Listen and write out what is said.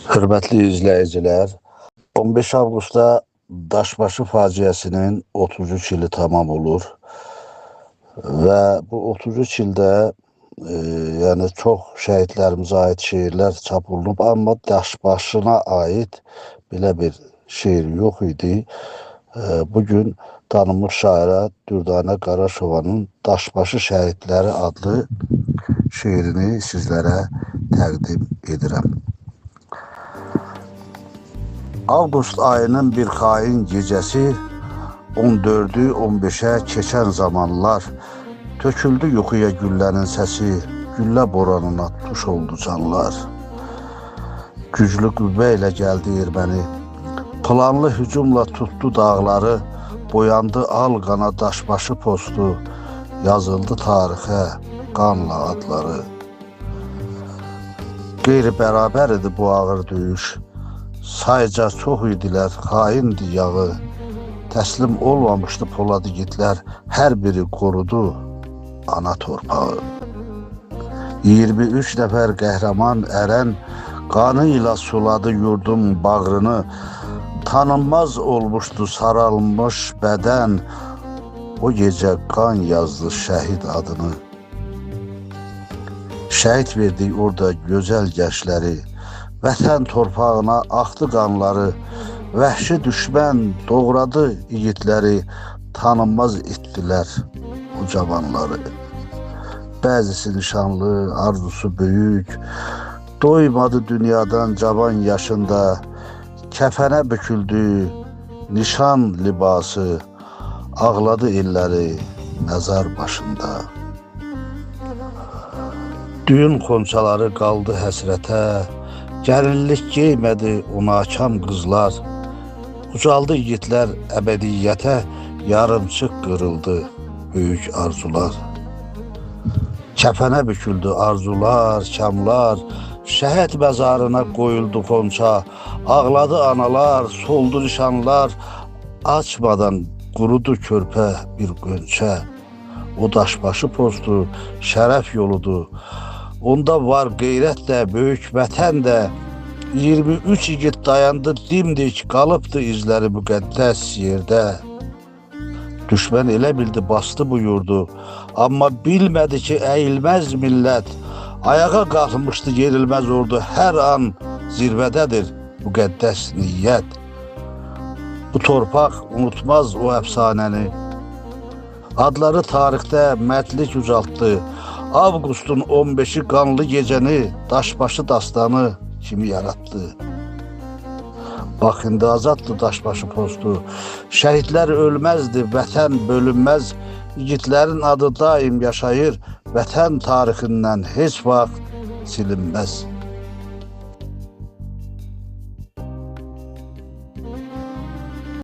Hörmətli izləyicilər, 15 avqustda Daşbaşı faciəsinin 33 ili tamam olur və bu 33 ildə yəni çox şəhidlərimizə aid şeirlər çap olunub, amma Daşbaşına aid belə bir şeir yox idi. Bugün tanınmış şairə Dürdanə Qaraşovanın Daşbaşı Şəhidləri adlı şeirini sizlərə təqdim edirəm. Avqust ayının bir xain gecəsi, 14'ü 15'e keçən zamanlar, töküldü yuxuya güllənin səsi, güllə boranına tuş oldu canlar. Güclü qüvvə ilə gəldi erməni, planlı hücumla tutdu dağları, boyandı al qana Daşbaşı postu, yazıldı tarixə qanla adları. Qeyri-bərabər idi bu ağır döyüş, sayca çox idilər, xaindi yağı, təslim olmamışdı Polad igidlər, hər biri qorudu ana torpağı. 23 nəfər qəhrəman ərən, qanı ilə suladı yurdun bağrını, tanınmaz olmuşdu saralmış bədən, o gecə qan yazdı şəhid adını. Şəhid verdik orada gözəl gəncləri, vətən torpağına axdı qanları, vəhşi düşmən doğradı igidləri, tanınmaz etdilər o cavanları. Bəzisi nişanlı, arzusu böyük, doymadı dünyadan cavan yaşında, kəfənə büküldü nişan libası, ağladı illəri məzar başında. Düyün xonçaları qaldı həsrətə, gəlinlik geymədi unakam qızlar, ucaldı igidlər əbədiyyətə, yarımçıq qırıldı böyük arzular. Kəfənə büküldü arzular, kamlar, şəhid məzarına qoyuldu xonça, ağladı analar, soldu nişanlar, açmadan qurudu körpə bir qönçə. O Daşbaşı postu şərəf yoludur, onda var qeyrət də, böyük vətən də, 23 igid dayandı dimdik, qalıbdı izləri müqəddəs yerdə. Düşmən elə bildi bastı bu yurdu, amma bilmədi ki əyilməz millət, ayağa qalxmışdı yerilməz ordu, hər an zirvədədir müqəddəs niyyət. Bu torpaq unutmaz o əfsanəni, adları tarixdə mərdlik ucaltdı, Avqustun 15'i qanlı gecəni Daşbaşı dastanı kimi yarattı. Bax, indi azaddır Daşbaşı postu, şəhidlər ölməzdi, vətən bölünməz, igidlərin adı daim yaşayır, vətən tarixindən heç vaxt silinməz.